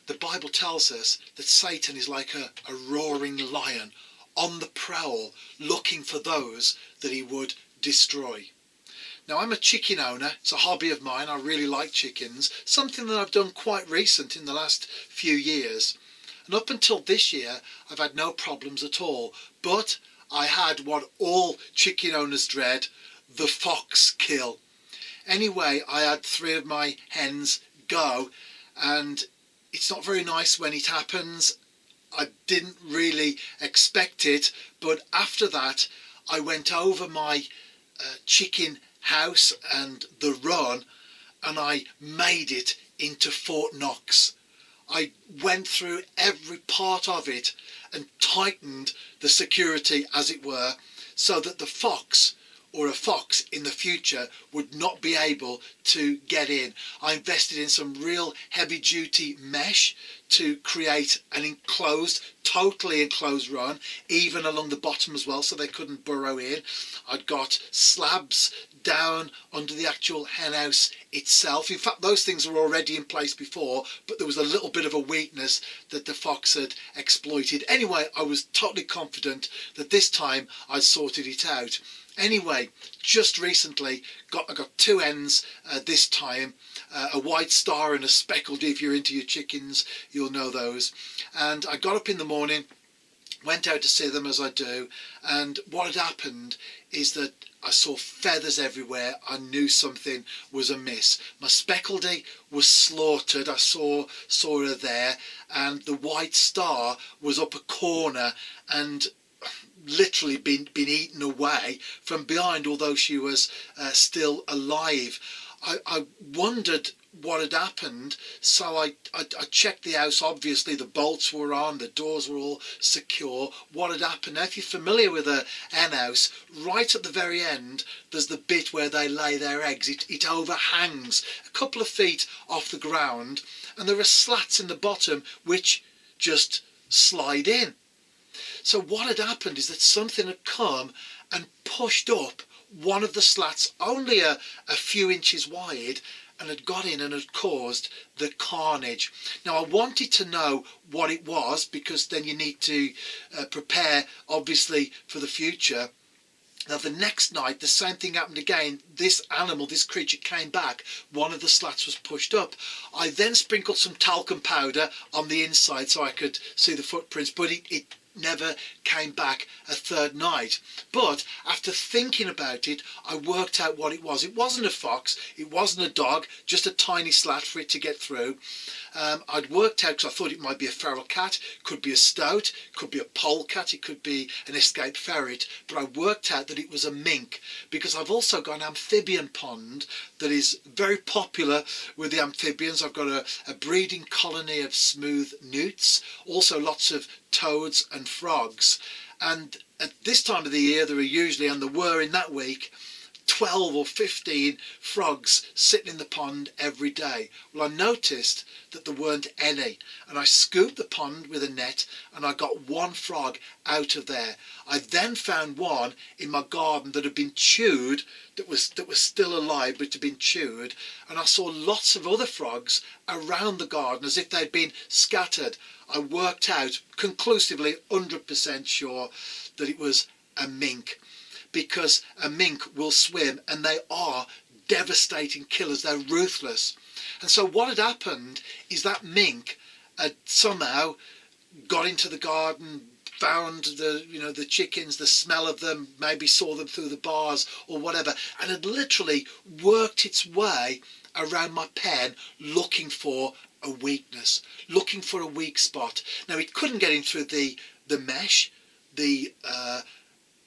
the Bible tells us that Satan is like a roaring lion on the prowl, looking for those that he would destroy. Now, I'm a chicken owner. It's a hobby of mine. I really like chickens, something that I've done quite recent in the last few years. And up until this year, I've had no problems at all. But I had what all chicken owners dread, the fox kill. Anyway, I had 3 of my hens go, and it's not very nice when it happens. I didn't really expect it, but after that I went over my chicken house and the run, and I made it into Fort Knox. I went through every part of it and tightened the security, as it were, so that the fox or a fox in the future would not be able to get in. I invested in some real heavy duty mesh to create an enclosed, totally enclosed run, even along the bottom as well, so they couldn't burrow in. I'd got slabs down under the actual hen house itself. In fact, those things were already in place before, but there was a little bit of a weakness that the fox had exploited. Anyway, I was totally confident that this time I'd sorted it out. Anyway, just recently I got 2 hens this time, a white star and a speckled. If you're into your chickens, you'll know those. And I got up in the morning, went out to see them as I do, and what had happened is that I saw feathers everywhere. I knew something was amiss. My speckledy was slaughtered. I saw her there, and the white star was up a corner and literally been eaten away from behind, although she was still alive. I wondered what had happened, so I checked the house. Obviously the bolts were on, the doors were all secure. What had happened? Now, if you're familiar with a hen house, right at the very end there's the bit where they lay their eggs. It overhangs a couple of feet off the ground, and there are slats in the bottom which just slide in. So what had happened is that something had come and pushed up one of the slats, only a few inches wide, and had got in and had caused the carnage. Now, I wanted to know what it was, because then you need to prepare, obviously, for the future. Now, the next night, the same thing happened again. This animal, this creature came back. One of the slats was pushed up. I then sprinkled some talcum powder on the inside so I could see the footprints, but it never came back a third night. But after thinking about it, I worked out what it was. It wasn't a fox, it wasn't a dog, just a tiny slat for it to get through. I'd worked out, because I thought it might be a feral cat, could be a stoat, could be a polecat, it could be an escaped ferret, but I worked out that it was a mink, because I've also got an amphibian pond that is very popular with the amphibians. I've got a breeding colony of smooth newts, also lots of toads and frogs, and at this time of the year there are usually, and there were in that week, 12 or 15 frogs sitting in the pond every day. Well, I noticed that there weren't any, and I scooped the pond with a net and I got 1 frog out of there. I then found one in my garden that had been chewed, that was still alive but had been chewed, and I saw lots of other frogs around the garden as if they'd been scattered. I worked out conclusively, 100% sure, that it was a mink, because a mink will swim and they are devastating killers. They're ruthless. And so what had happened is that mink had somehow got into the garden, found the chickens, the smell of them, maybe saw them through the bars or whatever, and had literally worked its way around my pen looking for a weakness, looking for a weak spot. Now, it couldn't get in through the mesh. The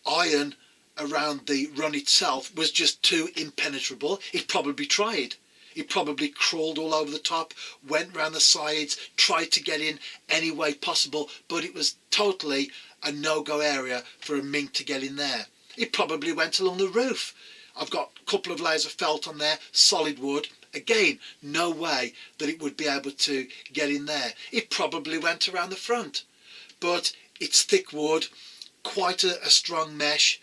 iron around the run itself was just too impenetrable. It probably tried. It probably crawled all over the top, went round the sides, tried to get in any way possible, but it was totally a no-go area for a mink to get in there. It probably went along the roof. I've got a couple of layers of felt on there, solid wood. Again, no way that it would be able to get in there. It probably went around the front, but it's thick wood, quite a strong mesh,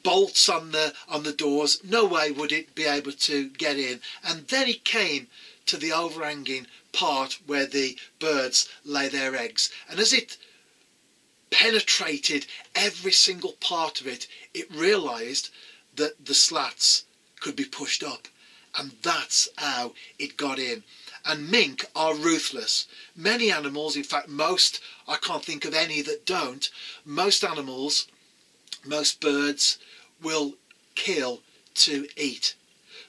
bolts on the doors. No way would it be able to get in. And then it came to the overhanging part where the birds lay their eggs. And as it penetrated every single part of it, it realised that the slats could be pushed up. And that's how it got in. And mink are ruthless. Many animals, in fact most, I can't think of any that don't, most animals, most birds will kill to eat.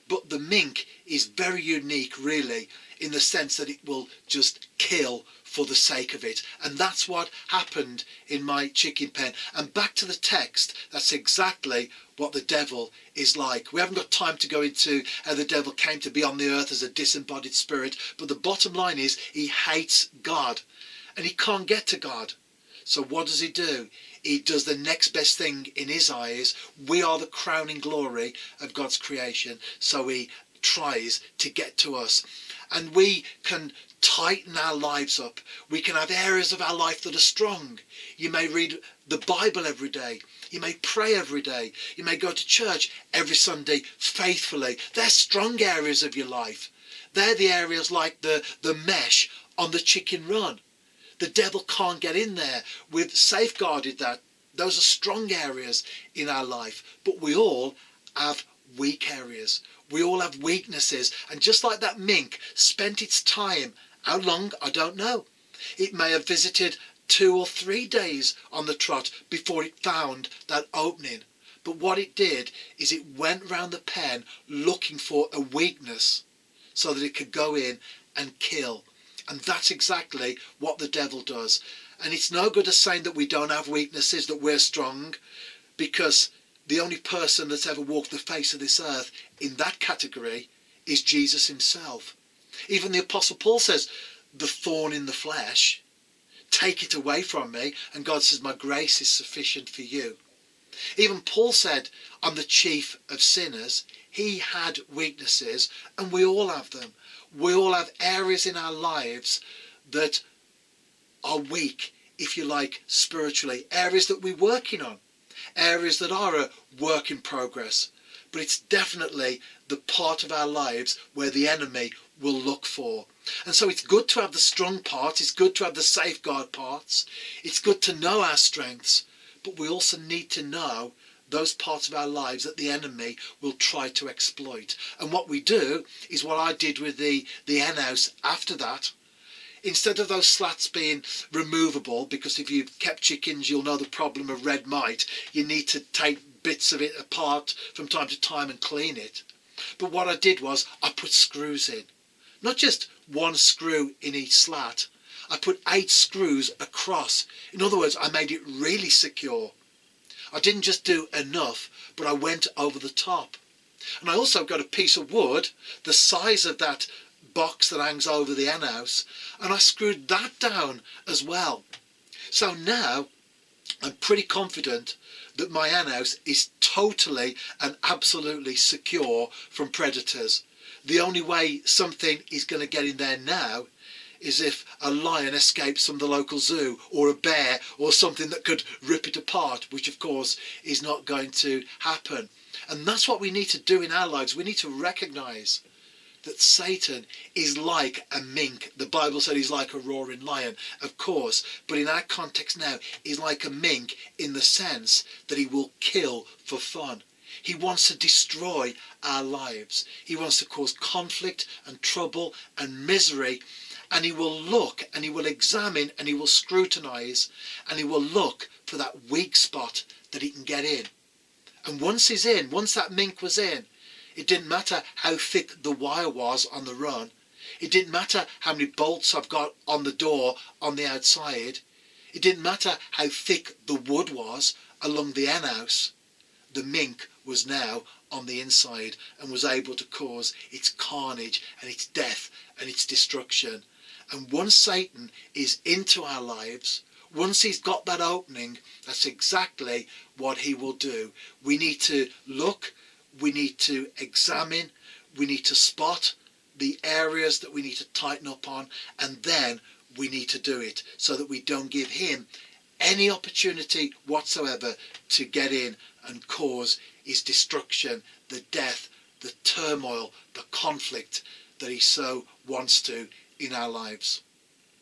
But the mink is very unique really, in the sense that it will just kill for the sake of it. And that's what happened in my chicken pen. And back to the text, that's exactly what the devil is like. We haven't got time to go into how the devil came to be on the earth as a disembodied spirit, but the bottom line is he hates God and he can't get to God. So what does he do? He does the next best thing in his eyes. We are the crowning glory of God's creation, so he tries to get to us. And we can tighten our lives up. We can have areas of our life that are strong. You may read the Bible every day. You may pray every day. You may go to church every Sunday faithfully. They're strong areas of your life. They're the areas like the mesh on the chicken run. The devil can't get in there. We've safeguarded that. Those are strong areas in our life. But we all have weak areas. We all have weaknesses. And just like that mink spent its time, how long, I don't know. It may have visited 2 or 3 days on the trot before it found that opening. But what it did is it went round the pen looking for a weakness so that it could go in and kill. And that's exactly what the devil does. And it's no good us saying that we don't have weaknesses, that we're strong, because the only person that's ever walked the face of this earth in that category is Jesus himself. Even the Apostle Paul says, the thorn in the flesh, take it away from me. And God says, my grace is sufficient for you. Even Paul said, I'm the chief of sinners. He had weaknesses, and we all have them. We all have areas in our lives that are weak, if you like, spiritually. Areas that we're working on. Areas that are a work in progress. But it's definitely the part of our lives where the enemy will look for. And so it's good to have the strong parts. It's good to have the safeguard parts. It's good to know our strengths. But we also need to know those parts of our lives that the enemy will try to exploit. And what we do is what I did with the hen house after that. Instead of those slats being removable, because if you've kept chickens you'll know the problem of red mite, you need to take bits of it apart from time to time and clean it. But what I did was I put screws in. Not just one screw in each slat. I put 8 screws across. In other words, I made it really secure. I didn't just do enough, but I went over the top. And I also got a piece of wood, the size of that box that hangs over the hen house, and I screwed that down as well. So now I'm pretty confident that my hen house is totally and absolutely secure from predators. The only way something is going to get in there now is if a lion escapes from the local zoo, or a bear, or something that could rip it apart, which of course is not going to happen. And that's what we need to do in our lives. We need to recognise that Satan is like a mink. The Bible said he's like a roaring lion, of course, but in our context now, he's like a mink in the sense that he will kill for fun. He wants to destroy our lives. He wants to cause conflict and trouble and misery. And he will look and he will examine and he will scrutinise and he will look for that weak spot that he can get in. And once he's in, once that mink was in, it didn't matter how thick the wire was on the run. It didn't matter how many bolts I've got on the door on the outside. It didn't matter how thick the wood was along the hen house. The mink was now on the inside and was able to cause its carnage and its death and its destruction. And once Satan is into our lives, once he's got that opening, that's exactly what he will do. We need to look, we need to examine, we need to spot the areas that we need to tighten up on, and then we need to do it so that we don't give him any opportunity whatsoever to get in and cause his destruction, the death, the turmoil, the conflict that he so wants to in our lives.